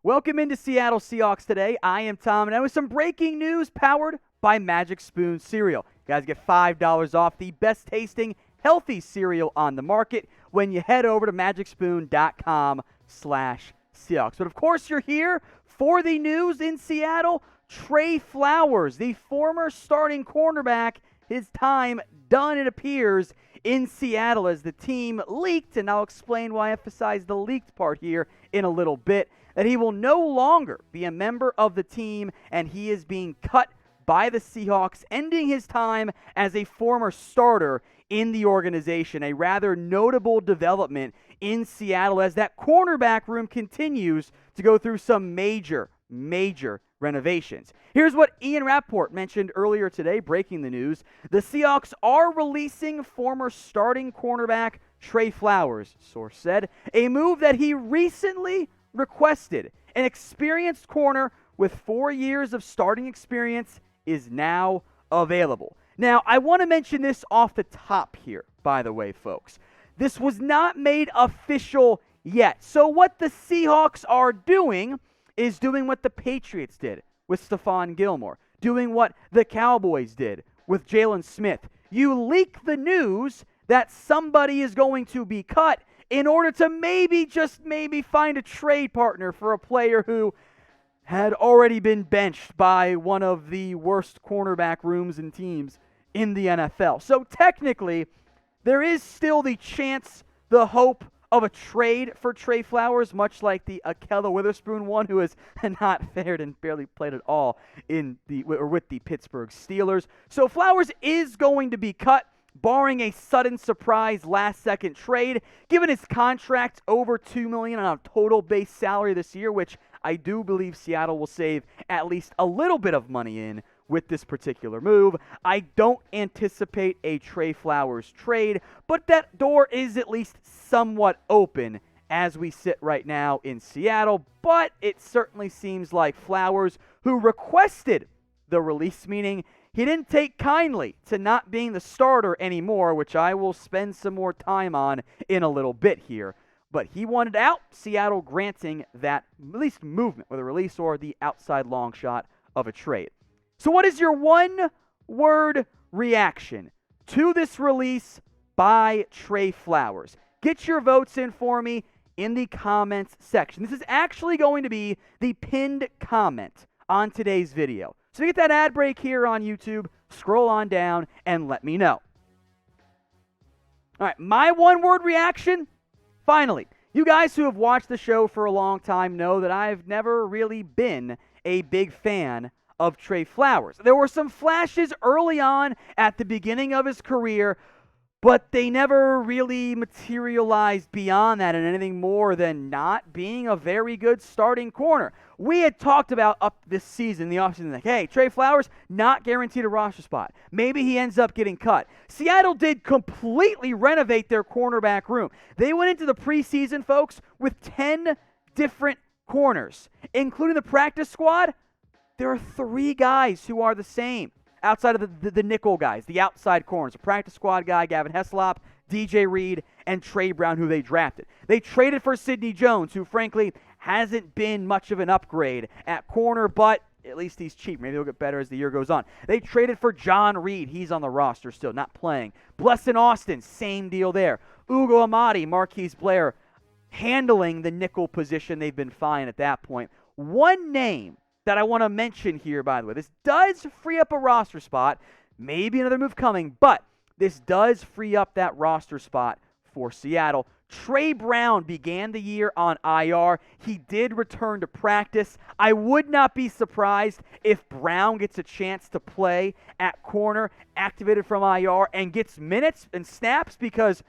Welcome into Seattle Seahawks today. I am Tom, and I have some breaking news powered by Magic Spoon Cereal. You guys get $5 off the best tasting, healthy cereal on the market when you head over to magicspoon.com/Seahawks. But of course, you're here for the news in Seattle. Tre Flowers, the former starting cornerback, his time done, it appears, in Seattle as the team leaked, and I'll explain why I emphasize the leaked part here in a little bit, that he will no longer be a member of the team, and he is being cut by the Seahawks, ending his time as a former starter in the organization. A rather notable development in Seattle as that cornerback room continues to go through some major renovations. Here's what Ian Rappaport mentioned earlier today, breaking the news. The Seahawks are releasing former starting cornerback Tre Flowers, source said, a move that he recently requested. An experienced corner with 4 years of starting experience is now available. Now, I want to mention this off the top here, by the way, folks. This was not made official yet. So what the Seahawks are doing is doing what the Patriots did with Stephon Gilmore, doing what the Cowboys did with Jalen Smith. You leak the news that somebody is going to be cut in order to maybe find a trade partner for a player who had already been benched by one of the worst cornerback rooms and teams in the NFL. So technically, there is still the chance, the hope of a trade for Tre Flowers, much like the Ahkello Witherspoon one, who has not fared and barely played at all with the Pittsburgh Steelers. So Flowers is going to be cut, barring a sudden surprise last-second trade. Given his contract over $2 million on a total base salary this year, which I do believe Seattle will save at least a little bit of money in with this particular move, I don't anticipate a Tre Flowers trade, but that door is at least somewhat open as we sit right now in Seattle. But it certainly seems like Flowers, who requested the release, meaning he didn't take kindly to not being the starter anymore, which I will spend some more time on in a little bit here. But he wanted out, Seattle granting that at least movement with a release or the outside long shot of a trade. So what is your one-word reaction to this release by Tre Flowers? Get your votes in for me in the comments section. This is actually going to be the pinned comment on today's video. So get that ad break here on YouTube, scroll on down, and let me know. All right, my one-word reaction, finally. You guys who have watched the show for a long time know that I've never really been a big fan of Tre Flowers. There were some flashes early on at the beginning of his career, but they never really materialized beyond that in anything more than not being a very good starting corner. We had talked about up this season, the offseason, like, hey, Tre Flowers, not guaranteed a roster spot. Maybe he ends up getting cut. Seattle did completely renovate their cornerback room. They went into the preseason, folks, with 10 different corners, including the practice squad. There are 3 guys who are the same outside of the nickel guys, the outside corners. The practice squad guy, Gavin Heslop, DJ Reed, and Trey Brown, who they drafted. They traded for Sidney Jones, who frankly hasn't been much of an upgrade at corner, but at least he's cheap. Maybe he'll get better as the year goes on. They traded for John Reed. He's on the roster still, not playing. Blesson Austin, same deal there. Ugo Amadi, Marquise Blair, handling the nickel position. They've been fine at that point. One name that I want to mention here, by the way. This does free up a roster spot. Maybe another move coming, but this does free up that roster spot for Seattle. Trey Brown began the year on IR. He did return to practice. I would not be surprised if Brown gets a chance to play at corner, activated from IR, and gets minutes and snaps, because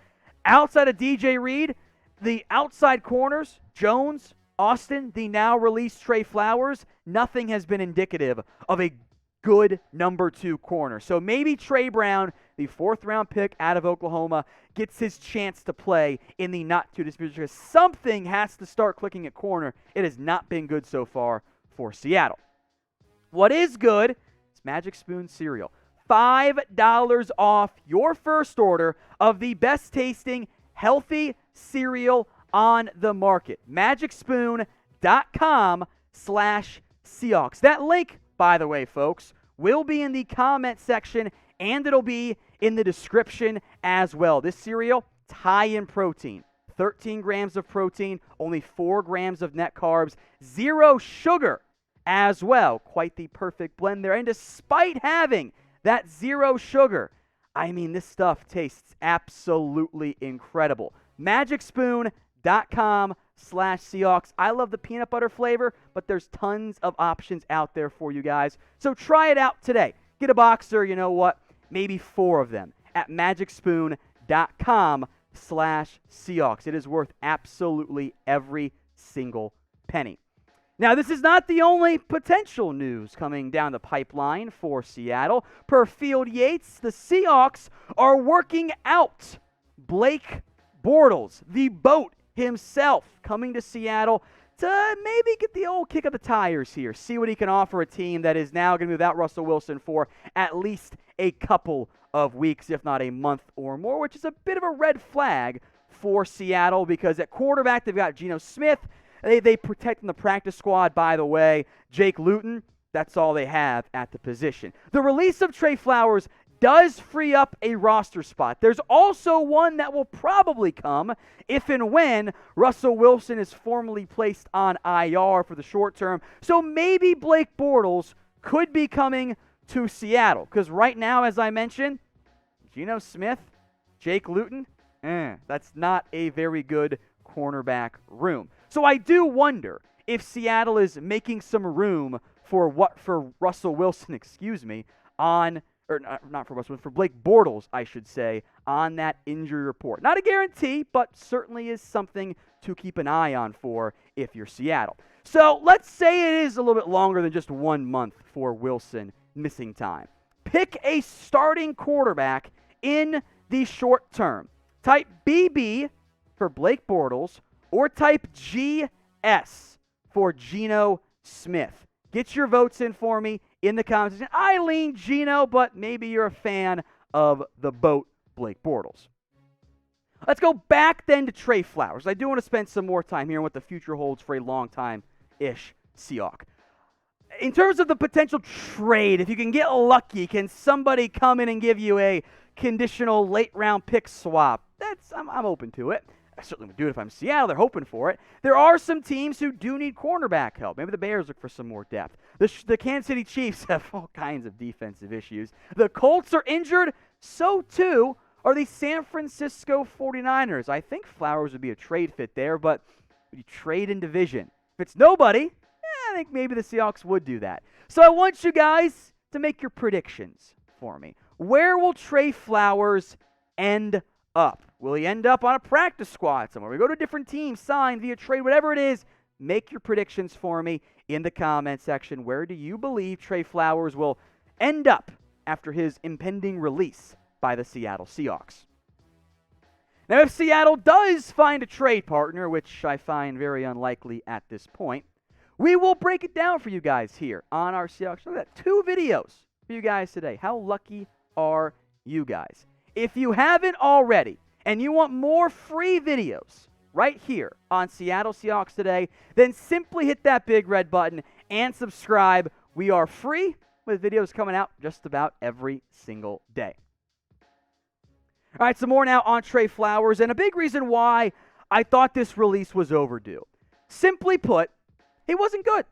outside of DJ Reed, the outside corners, Jones, Austin, the now released Tre Flowers, nothing has been indicative of a good number 2 corner. So maybe Trey Brown, the 4th-round pick out of Oklahoma, gets his chance to play in the not-too-distant future, because something has to start clicking at corner. It has not been good so far for Seattle. What is good is Magic Spoon Cereal. $5 off your first order of the best-tasting, healthy cereal on the market. MagicSpoon.com. Seahawks. That link, by the way, folks, will be in the comment section, and it'll be in the description as well. This cereal, it's high in protein. 13 grams of protein, only 4 grams of net carbs, 0 sugar as well. Quite the perfect blend there. And despite having that 0 sugar, I mean, this stuff tastes absolutely incredible. MagicSpoon.com/Seahawks. I love the peanut butter flavor, but there's tons of options out there for you guys. So try it out today. Get a box or, you know what, maybe 4 of them at MagicSpoon.com/Seahawks. It is worth absolutely every single penny. Now, this is not the only potential news coming down the pipeline for Seattle. Per Field Yates, the Seahawks are working out Blake Bortles, the BOAT himself, coming to Seattle to maybe get the old kick of the tires here, see what he can offer a team that is now going to be without Russell Wilson for at least a couple of weeks, if not a month or more, which is a bit of a red flag for Seattle because at quarterback they've got Geno Smith. They protect in the practice squad, by the way. Jake Luton, that's all they have at the position. The release of Tre Flowers does free up a roster spot. There's also one that will probably come if and when Russell Wilson is formally placed on IR for the short term. So maybe Blake Bortles could be coming to Seattle because right now, as I mentioned, Geno Smith, Jake Luton, that's not a very good cornerback room. So I do wonder if Seattle is making some room for Russell Wilson, for Blake Bortles, I should say, on that injury report. Not a guarantee, but certainly is something to keep an eye on for if you're Seattle. So let's say it is a little bit longer than just 1 month for Wilson missing time. Pick a starting quarterback in the short term. Type BB for Blake Bortles, or type GS for Geno Smith. Get your votes in for me in the comments section. I lean Geno, but maybe you're a fan of the BOAT, Blake Bortles. Let's go back then to Tre Flowers. I do want to spend some more time here on what the future holds for a long-time-ish Seahawk. In terms of the potential trade, if you can get lucky, can somebody come in and give you a conditional late-round pick swap? I'm open to it. I certainly would do it if I'm Seattle. They're hoping for it. There are some teams who do need cornerback help. Maybe the Bears look for some more depth. The Kansas City Chiefs have all kinds of defensive issues. The Colts are injured. So, too, are the San Francisco 49ers. I think Flowers would be a trade fit there, but would you trade in division? If it's nobody, I think maybe the Seahawks would do that. So I want you guys to make your predictions for me. Where will Tre Flowers end up? Will he end up on a practice squad somewhere? We go to a different team, sign via trade, whatever it is. Make your predictions for me in the comment section. Where do you believe Tre Flowers will end up after his impending release by the Seattle Seahawks? Now, if Seattle does find a trade partner, which I find very unlikely at this point, we will break it down for you guys here on our Seahawks. Look at that, 2 videos for you guys today. How lucky are you guys? If you haven't already, and you want more free videos right here on Seattle Seahawks Today, then simply hit that big red button and subscribe. We are free with videos coming out just about every single day. All right, some more now on Tre Flowers, and a big reason why I thought this release was overdue. Simply put, he wasn't good.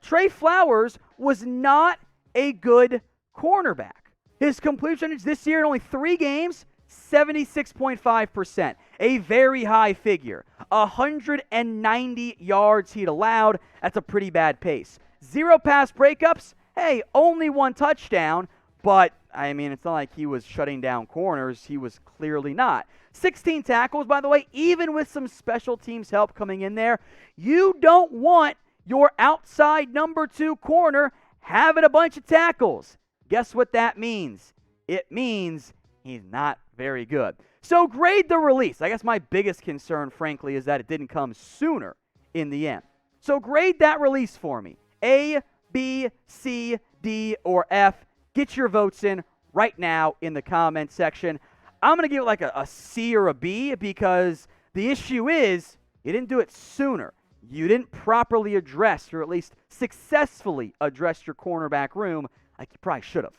Tre Flowers was not a good cornerback. His completion percentage this year in only 3 games, 76.5%, a very high figure. 190 yards he'd allowed. That's a pretty bad pace. 0 pass breakups. Hey, only 1 touchdown, but I mean, it's not like he was shutting down corners. He was clearly not. 16 tackles, by the way, even with some special teams help coming in there. You don't want your outside number 2 corner having a bunch of tackles. Guess what that means? It means he's not very good. So grade the release. I guess my biggest concern, frankly, is that it didn't come sooner in the end. So grade that release for me. A, B, C, D, or F. Get your votes in right now in the comment section. I'm going to give it like a C or a B because the issue is you didn't do it sooner. you didn't properly address, or at least successfully address your cornerback room like you probably should have.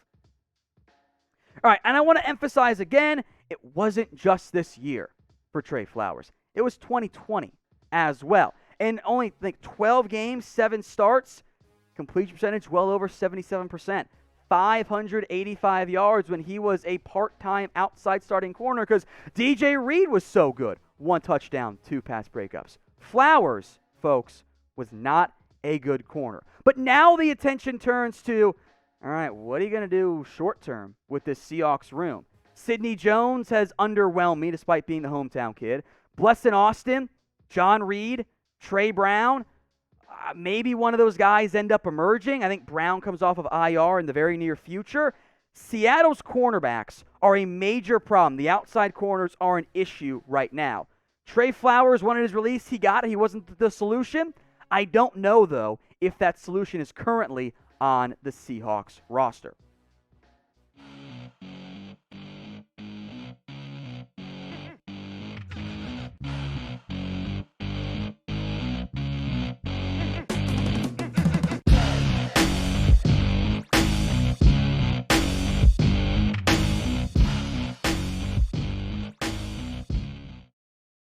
All right, and I want to emphasize again, it wasn't just this year for Tre Flowers. It was 2020 as well. And only 12 games, 7 starts, completion percentage well over 77%. 585 yards when he was a part-time outside starting corner because DJ Reed was so good. 1 touchdown, 2 pass breakups. Flowers, folks, was not a good corner. But now the attention turns to, all right, what are you going to do short-term with this Seahawks room? Sidney Jones has underwhelmed me despite being the hometown kid. Bleston Austin, John Reed, Trey Brown, maybe one of those guys end up emerging. I think Brown comes off of IR in the very near future. Seattle's cornerbacks are a major problem. The outside corners are an issue right now. Tre Flowers wanted his release. He got it. He wasn't the solution. I don't know, though, if that solution is currently on the Seahawks roster.